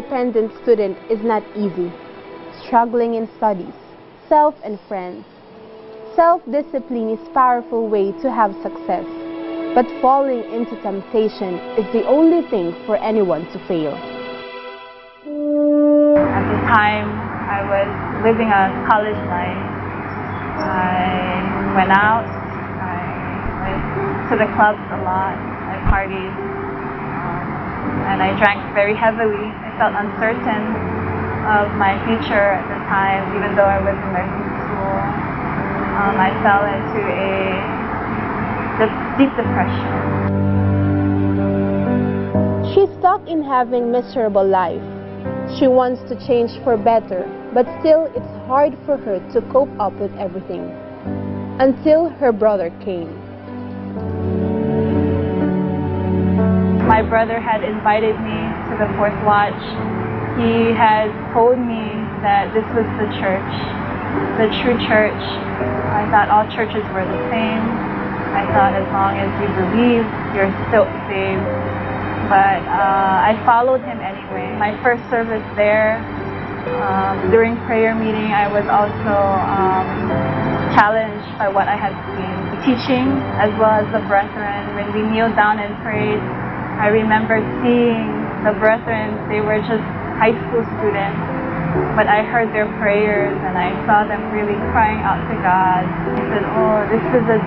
independent student is not easy. Struggling in studies, self and friends. Self-discipline is a powerful way to have success, but falling into temptation is the only thing for anyone to fail. At the time, I was living a college life. I went out, I went to the clubs a lot, I partied, and I drank very heavily. I felt uncertain of my future at the time, even though I was in nursing school. I fell into a deep depression. She's stuck in having miserable life. She wants to change for better, but still it's hard for her to cope up with everything. Until her brother came. My brother had invited me to the Fourth Watch. He had told me that this was the church, the true church. I thought all churches were the same. I thought as long as you believe, you're still saved. But I followed him anyway. My first service there, during prayer meeting, I was also challenged by what I had seen. Teaching, as well as the brethren, when we kneeled down and prayed, I remember seeing the brethren. They were just high school students, but I heard their prayers and I saw them really crying out to God. I said, oh, this is a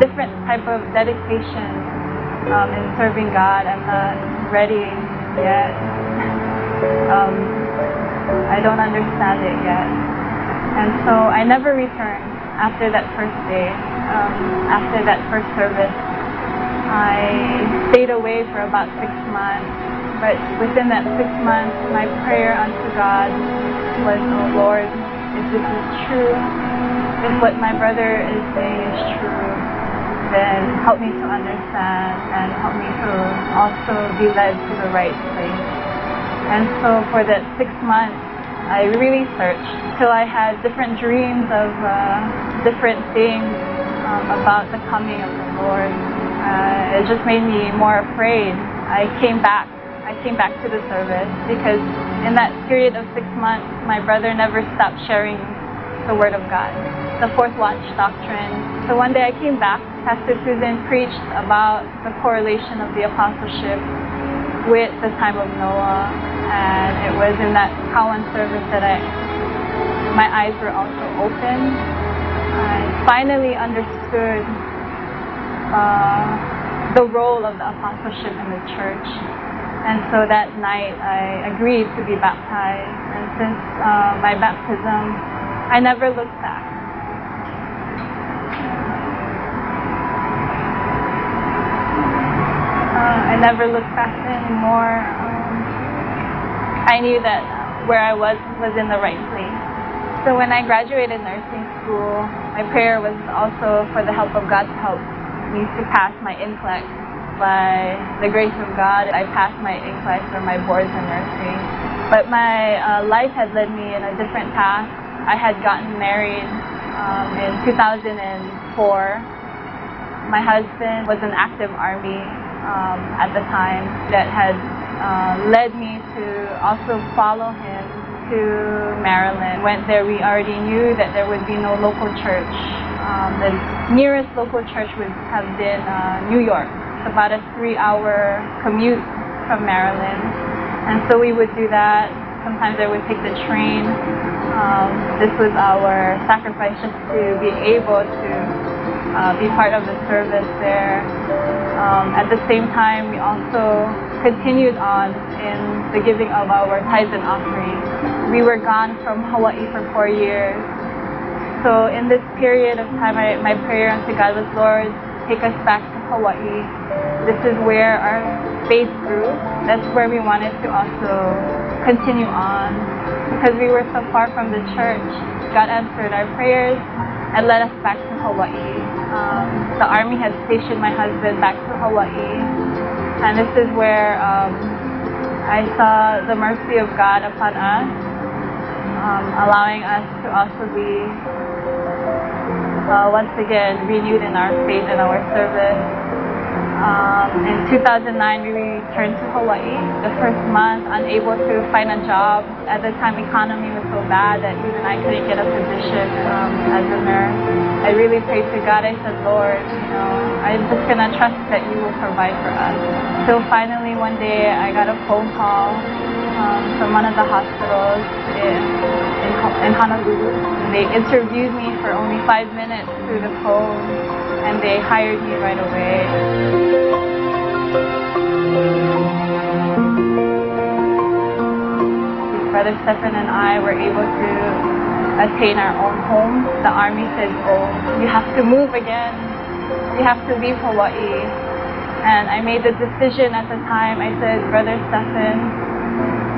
different type of dedication in serving God. I'm not ready yet. I don't understand it yet. And so I never returned after that first day, after that first service. I stayed away for about 6 months, but within that 6 months, my prayer unto God was, oh Lord, if this is true, if what my brother is saying is true, then help me to understand and help me to also be led to the right place. And so for that 6 months, I really searched till I had different dreams of different things about the coming of the Lord. It just made me more afraid. I came back to the service because in that period of 6 months, my brother never stopped sharing the Word of God, the Fourth Watch doctrine. So one day I came back, Pastor Susan preached about the correlation of the apostleship with the time of Noah, and it was in that Kawan service that my eyes were also open. I finally understood the role of the apostleship in the church. And so that night I agreed to be baptized. And since my baptism, I never looked back. I never looked back anymore. I knew that where I was in the right place. So when I graduated nursing school, my prayer was also for the help of God to help me to pass my NCLEX. By the grace of God, I passed my NCLEX or my boards in nursing. But my life had led me in a different path. I had gotten married in 2004. My husband was an active Army at the time that had led me to also follow him to Maryland. Went there, we already knew that there would be no local church. The nearest local church would have been New York. It's about a 3-hour commute from Maryland. And so we would do that. Sometimes I would take the train. This was our sacrifice just to be able to be part of the service there. At the same time, we also continued on in the giving of our tithes and offerings. We were gone from Hawaii for 4 years. So in this period of time, my prayer unto God was, Lord, take us back to Hawaii. This is where our faith grew. That's where we wanted to also continue on. Because we were so far from the church, God answered our prayers and led us back to Hawaii. The Army had stationed my husband back to Hawaii. And this is where I saw the mercy of God upon us, allowing us to also be once again renewed in our faith and our service. In 2009, we returned to Hawaii. The first month, unable to find a job. At the time, economy was so bad that even I couldn't get a position as a nurse. I really prayed to God. I said, Lord, I'm just going to trust that you will provide for us. So finally, one day, I got a phone call from one of the hospitals in Honolulu. They interviewed me for only 5 minutes through the phone, and they hired me right away. Brother Stephen and I were able to attain our own home. The Army said, oh, you have to move again. You have to leave Hawaii. And I made the decision at the time. I said, Brother Stephen,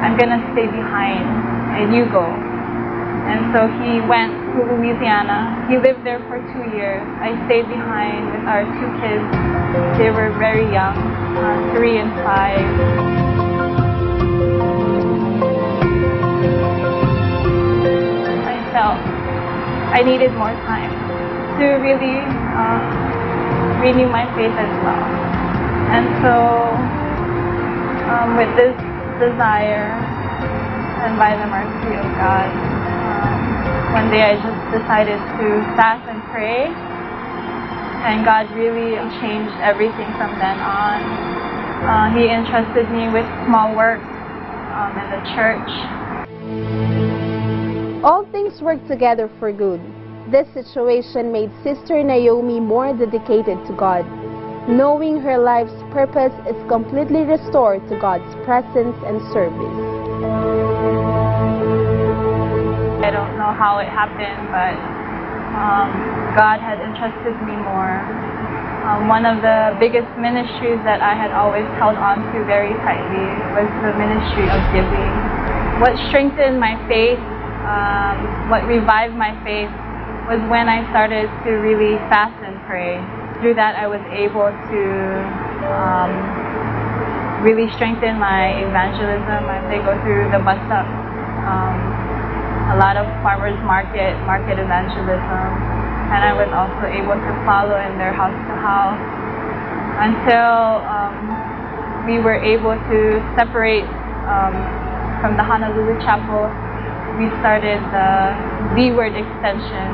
I'm going to stay behind and you go. And so he went to Louisiana. He lived there for 2 years. I stayed behind with our 2 kids. They were very young, 3 and 5. I felt I needed more time to really renew my faith as well. And so with this desire and by the mercy of God, one day I just decided to fast and pray, and God really changed everything from then on. He entrusted me with small work in the church. All things work together for good. This situation made Sister Naomi more dedicated to God, knowing her life's purpose is completely restored to God's presence and service. I don't know how it happened, but God had entrusted me more. One of the biggest ministries that I had always held on to very tightly was the ministry of giving. What strengthened my faith, what revived my faith, was when I started to really fast and pray. Through that, I was able to really strengthen my evangelism as I go through the bus stop. A lot of farmers market evangelism, and I was also able to follow in their house to house until we were able to separate from the Honolulu chapel. We started the Leeward extension.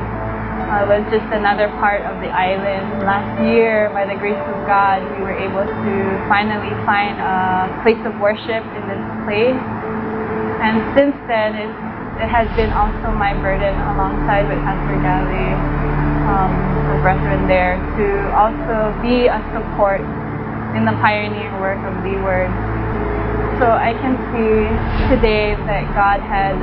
It was just another part of the island. Last year, by the grace of God, we were able to finally find a place of worship in this place, and since then it has been also my burden, alongside with Pastor Gally, the brethren there, to also be a support in the pioneer work of Leeward. So I can see today that God had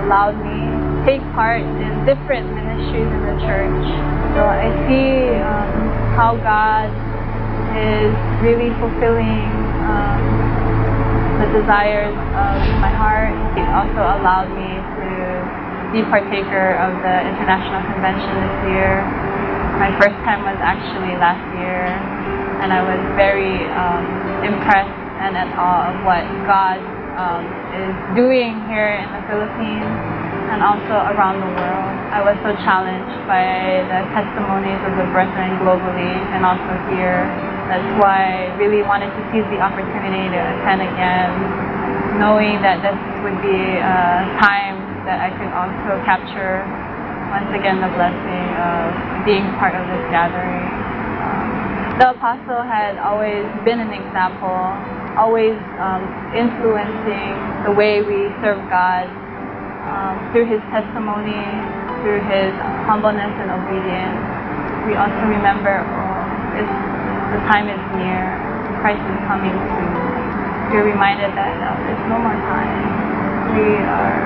allowed me to take part in different ministries in the church. So I see how God is really fulfilling the desires of my heart. He also allowed me to be partaker of the International Convention this year. My first time was actually last year, and I was very impressed and at awe of what God is doing here in the Philippines and also around the world. I was so challenged by the testimonies of the brethren globally and also here. That's why I really wanted to seize the opportunity to attend again, knowing that this would be a time that I could also capture once again the blessing of being part of this gathering. The apostle had always been an example, always influencing the way we serve God through his testimony, through his humbleness and obedience. We also remember, the time is near, Christ is coming soon. We're reminded that there's no more time. We are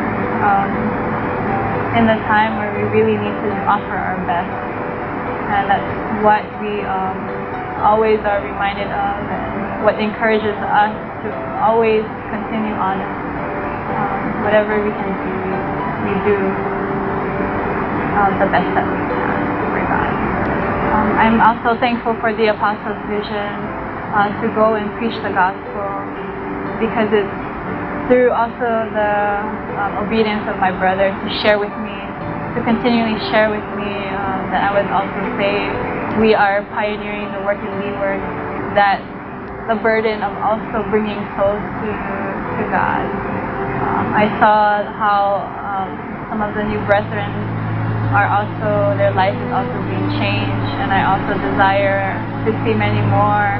in the time where we really need to offer our best, and that's what we always are reminded of, and what encourages us to always continue on. Whatever we can do, we do the best that we can for God. I'm also thankful for the Apostles' vision to go and preach the gospel, because it's through also the obedience of my brother to share with me, to continually share with me that I was also saved. We are pioneering the work in Leeward. that the burden of also bringing souls to God. I saw how some of the new brethren are also, their life is also being changed, and I also desire to see many more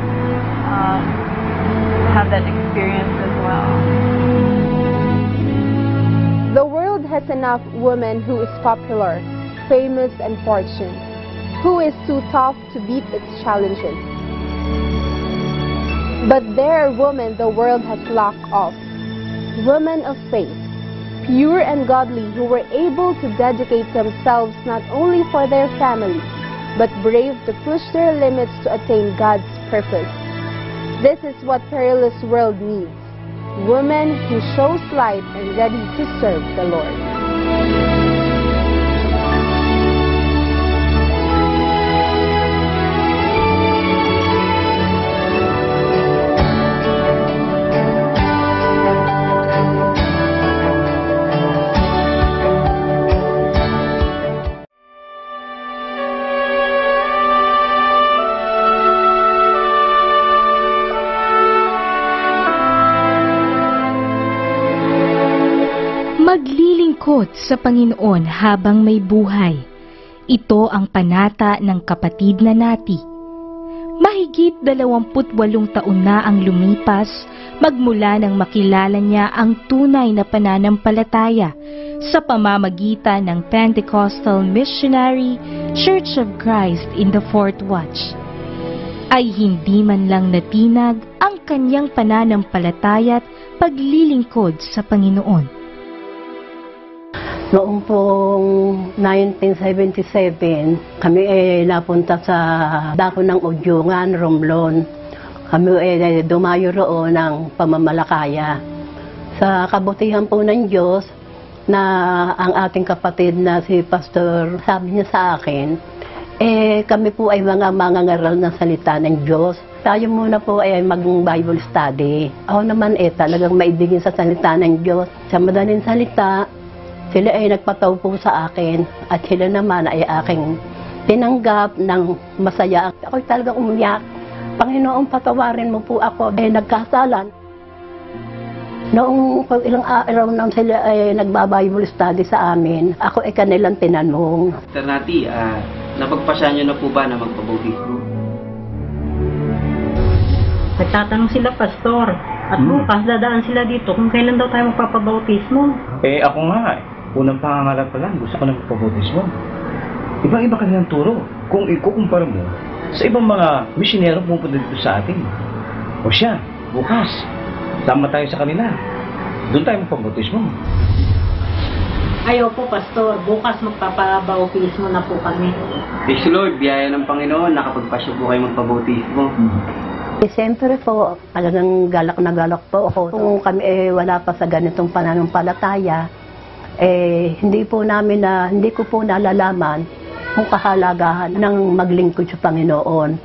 have that experience as well. The world has enough women who is popular, famous and fortunate, who is too tough to beat its challenges. But there are women the world has lack of, women of faith, pure and godly, who were able to dedicate themselves not only for their family, but brave to push their limits to attain God's purpose. This is what perilous world needs, women who shows light and ready to serve the Lord. Maglilingkod sa Panginoon habang may buhay. Ito ang panata ng kapatid na Nati. Mahigit 28 taon na ang lumipas magmula nang makilala niya ang tunay na pananampalataya sa pamamagitan ng Pentecostal Missionary Church of Christ in the Fourth Watch. Ay hindi man lang natinag ang kanyang pananampalataya at paglilingkod sa Panginoon. Noong pong 1977, kami napunta sa dako ng Udyungan, Romblon. Kami dumayo roon ng pamamalakaya. Sa kabutihan po ng Diyos, na ang ating kapatid na si Pastor, sabi niya sa akin, kami po ay mga mangangaral ng salita ng Diyos. Tayo muna po ay mag-Bible study. Ako naman talagang maibigin sa salita ng Diyos. Sa madaling salita, sila ay nagpataw po sa akin at sila naman ay aking tinanggap ng masaya. Ako talagang umiyak. Panginoon, patawarin mo po ako. Nagkasalan. Noong ilang araw nang sila ay nagba-Bible study sa amin, ako ay kanilang tinanong. Sister Nati, napagpasya niyo na po ba na magpabautismo? Nagtatanong sila, Pastor, at bukas dadaan sila dito kung kailan daw tayo magpapabautismo. Ako nga unang pangangalap pa lang, gusto ko na magpabautismo. Ibang-iba kanilang turo. Kung ikukumpara mo sa ibang mga misyonero pupunta dito sa atin. O siya, bukas, sama tayo sa kanila. Doon tayo magpabautismo. Ayaw po, Pastor, bukas magpapabautismo na po kami. Praise the Lord, biyaya ng Panginoon, nakapagpasya po kayo magpabautismo. Siyempre po, talagang galak na galak po ako. Kung kami wala pa sa ganitong pananampalataya, hindi ko po nalalaman kung kahalagahan ng maglingkod sa Panginoon.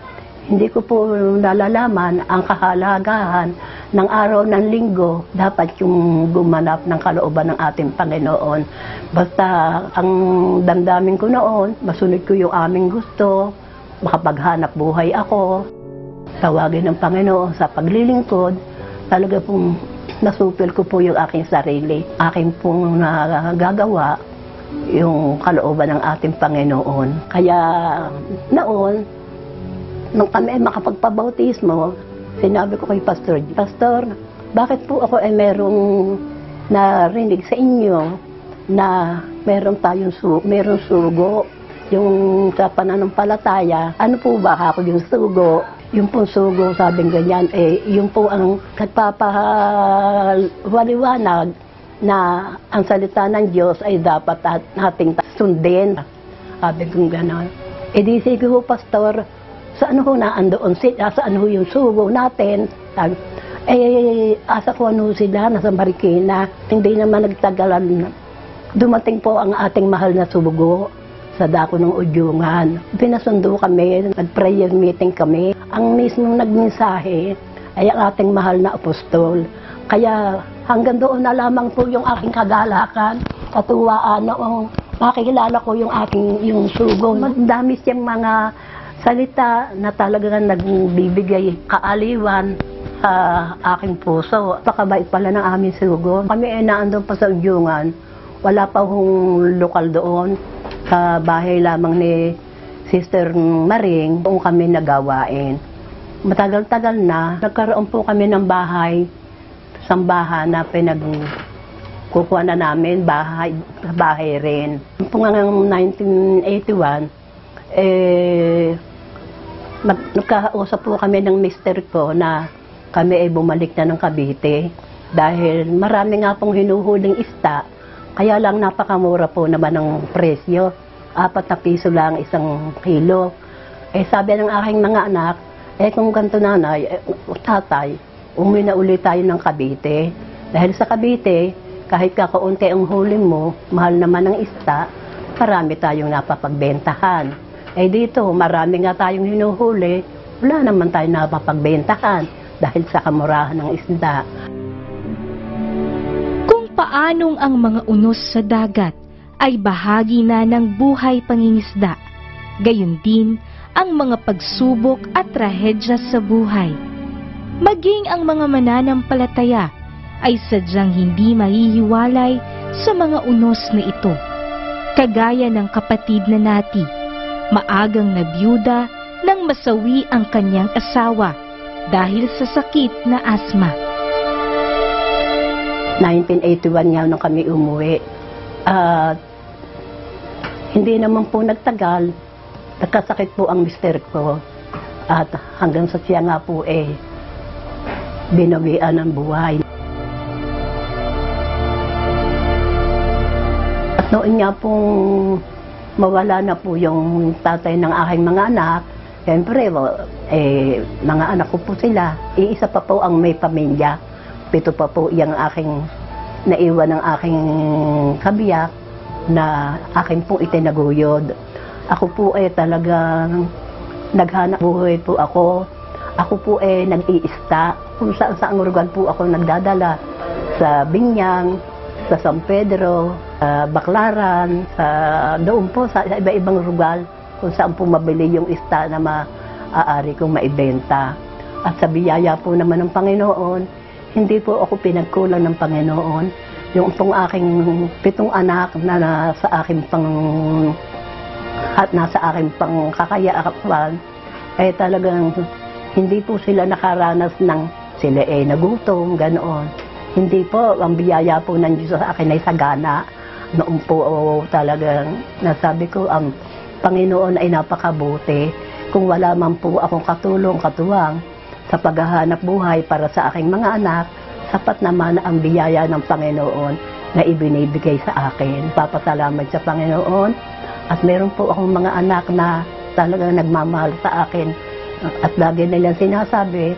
Hindi ko po nalalaman ang kahalagahan ng araw ng linggo, dapat yung gumanap ng kalooban ng ating Panginoon. Basta ang damdamin ko noon, masunod ko yung aming gusto, makapaghanap buhay ako, tawagin ng Panginoon sa paglilingkod, talaga pong nasupil ko po yung aking sarili. Aking pong nagagawa yung kalooban ng ating Panginoon. Kaya noon, nung kami ay makapagpabautismo, sinabi ko kay Pastor, Pastor, bakit po ako ay merong narinig sa inyo na meron sugo, yung sa pananampalataya, ano po ba ako yung sugo? Yung pong sugo, sabing ganyan, yung po ang nagpapaliwanag na ang salita ng Diyos ay dapat nating sundin. Sabi kong gano'n. Di sige ho, Pastor, saan ho naandoon sila? Saan ho yung sugo natin? Asa ko ano sila, nasa Marikina. Hindi naman nagtagalan. Dumating po ang ating mahal na sugo sa dako ng Udyungan. Pinasundo kami, nag-prayer meeting kami. Ang mismong nagmensahe ay ang ating mahal na apostol. Kaya hanggang doon na lamang po yung aking kagalakan, katuwaan noong makikilala ko yung sugo. Madami siyang mga salita na talagang nagbibigay kaaliwan sa aking puso. Napakabait pala ng aming sugo. Kami ay naandun pa sa Udyungan. Wala pa hong lokal doon. Sa bahay lamang ni Sister Maring kung kami nagawain. Matagal-tagal na, nagkaroon po kami ng bahay, sambahan na kukuha na namin, bahay rin. Po nga ng 1981, nagkausap po kami ng mister ko na kami ay bumalik na ng Cavite dahil marami nga pong hinuhuling isda, kaya lang napakamura po naman ng presyo, 4 na piso lang 1 kilo. Sabi ng aking mga anak, kung ganito nanay, tatay, umuwi na ulit tayo ng Cavite. Dahil sa Cavite, kahit kakaunti ang huli mo, mahal naman ang isda, marami tayong napapagbentahan. Dito, marami nga tayong hinuhuli, wala naman tayong napapagbentahan dahil sa kamurahan ng isda. Kung paanong ang mga unos sa dagat ay bahagi na ng buhay pangingisda, gayon din ang mga pagsubok at trahedya sa buhay. Maging ang mga mananampalataya ay sadyang hindi mahihiwalay sa mga unos na ito. Kagaya ng kapatid na Nati, maagang nabiyuda nang masawi ang kanyang asawa dahil sa sakit na asma. 1981 nga nung kami umuwi. Hindi naman po nagtagal, nagkasakit po ang mister ko. At hanggang sa siya nga po binawian ng buhay. At noon nga pong mawala na po yung tatay ng aking mga anak, siyempre, mga anak ko po sila. Iisa pa po ang may pamilya. 7 pa po yung aking naiwan ng aking kabiyak na akin pong itinaguyod. Ako po talagang naghanap buhay po ako. Ako po nag-iista. Kung saan lugar po ako nagdadala. Sa Binyang, sa San Pedro, Baclaran, doon po sa iba-ibang lugar kung saan po mabili yung ista na maaari kong maibenta. At sa biyaya po naman ng Panginoon, hindi po ako pinagkulang ng Panginoon. Yung itong aking 7 anak na nasa aking kakayaan, talagang hindi po sila nakaranas ng sila nagutom, ganoon. Hindi po, ang biyaya po ng Diyos sa akin ay sagana. Noon po talagang nasabi ko, ang Panginoon ay napakabuti. Kung wala man po akong katuwang sa paghahanap buhay para sa aking mga anak, sapat naman ang biyaya ng Panginoon na ibinibigay sa akin. Papasalamat sa Panginoon. At meron po akong mga anak na talagang nagmamahal sa akin. At lagi nilang sinasabi,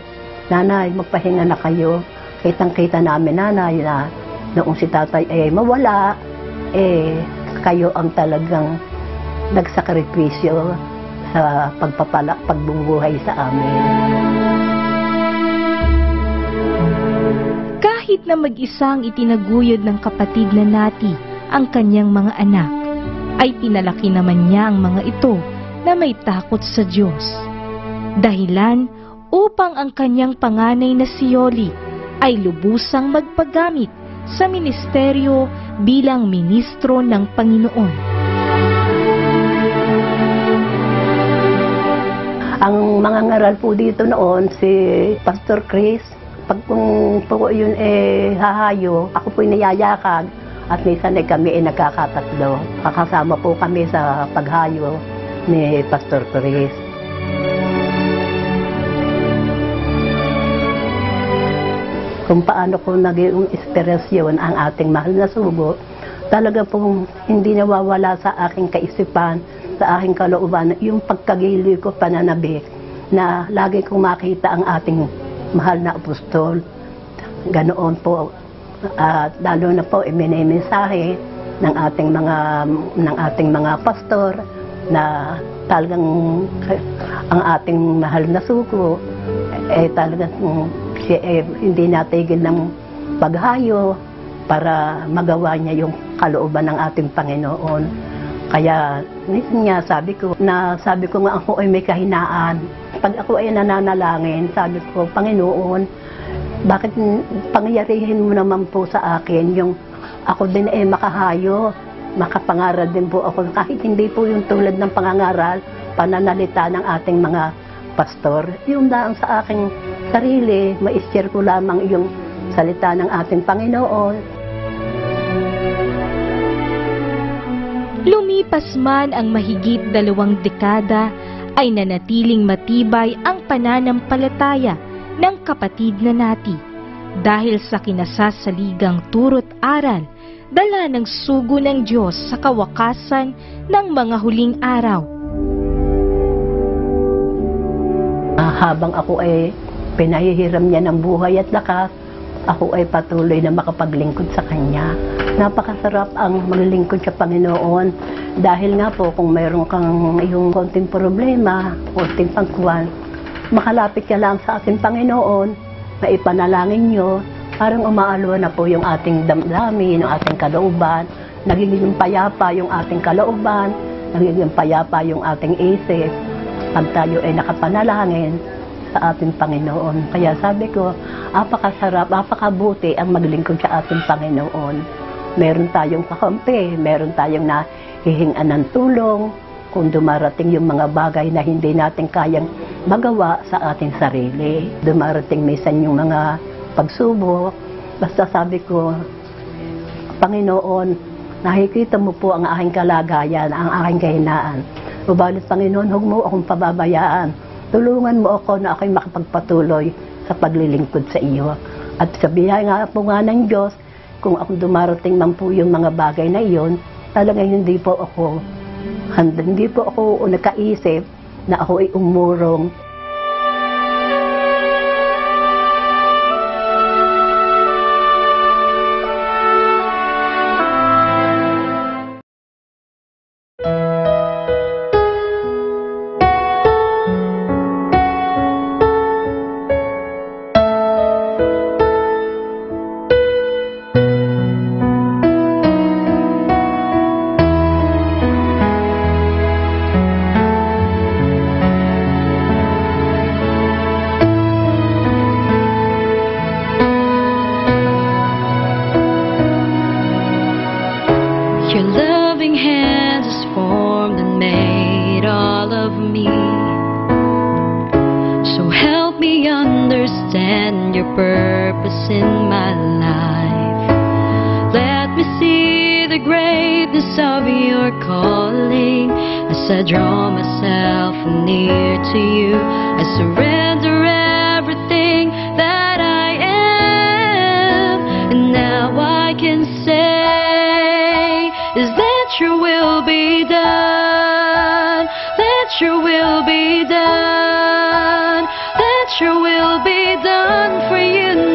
Nanay, magpahinga na kayo. Kitang-kita namin, Nanay, na noong si tatay mawala, kayo ang talagang nagsakripisyo sa pagbubuhay sa amin. Kahit na mag-isang itinaguyod ng kapatid na Nati ang kanyang mga anak, ay pinalaki naman niya ang mga ito na may takot sa Diyos. Dahilan upang ang kanyang panganay na si Yoli ay lubusang magpagamit sa ministeryo bilang ministro ng Panginoon. Ang mga ngaral po dito noon, si Pastor Chris, pag kung po yun hahayo, ako po niyayakag at minsan kami nagkakatatlo. Kakasama po kami sa paghayo ni Pastor Chris. Kung paano ko naging inspirasyon ang ating mahal na sugo, talaga pong hindi nawawala sa aking kaisipan, sa aking kalooban, yung pagkagili ko pananabik na lagi kong makita ang ating mahal na apostol. Ganoon po, lalo na po minimensahe ng ating mga pastor na talagang ang ating mahal na sugo talagang hindi natigil ng paghayo para magawa niya yung kalooban ng ating Panginoon. Kaya, minsan nga sabi ko nga ako ay may kahinaan. Pag ako ay nananalangin, sabi ko, Panginoon, bakit pangyarihin mo naman po sa akin yung ako din ay makahayo, makapangaral din po ako. Kahit hindi po yung tulad ng pangangaral, pananalita ng ating mga pastor. Yung daan sa aking sarili, ma-share ko lamang yung salita ng ating Panginoon. Lumipas man ang mahigit 2 dekada, ay nanatiling matibay ang pananampalataya ng kapatid na Nati dahil sa kinasasaligang turo't aral, dala ng sugo ng Diyos sa kawakasan ng mga huling araw. Habang ako ay pinahihiram niya ng buhay at lakas, ako ay patuloy na makapaglingkod sa Kanya. Napakasarap ang maglingkod sa Panginoon dahil nga po kung mayroon kang yung konting problema, konting pangkuwan, makalapit ka lang sa ating Panginoon, maipanalangin nyo, parang umaalwa na po yung ating damdamin, yung ating kalooban, nagiging payapa yung ating kalooban, nagiging payapa yung ating isip, pag tayo ay nakapanalangin sa ating Panginoon. Kaya sabi ko, apakasarap, apakabuti ang maglingkod sa ating Panginoon. Meron tayong kakampi, meron tayong nahihingan ng tulong, kung dumarating yung mga bagay na hindi natin kayang magawa sa ating sarili. Dumarating minsan yung mga pagsubok, basta sabi ko, Panginoon, nakikita mo po ang aking kalagayan, ang aking kahinaan. Subalit Panginoon, huwag mo akong pababayaan. Tulungan mo ako na ako'y makapagpatuloy sa paglilingkod sa iyo. At sabihin nga po nga ng Diyos, kung ako dumarating man po yung mga bagay na iyon, talagang hindi po ako nakaisip na ako ay umurong. Your loving hands has formed and made all of me. So help me understand your purpose in my life. Let me see the greatness of your calling. As I draw myself near to you, I surrender everything that I am. And now I can say, is that your will be done? Let your will be done. Let your will be done for you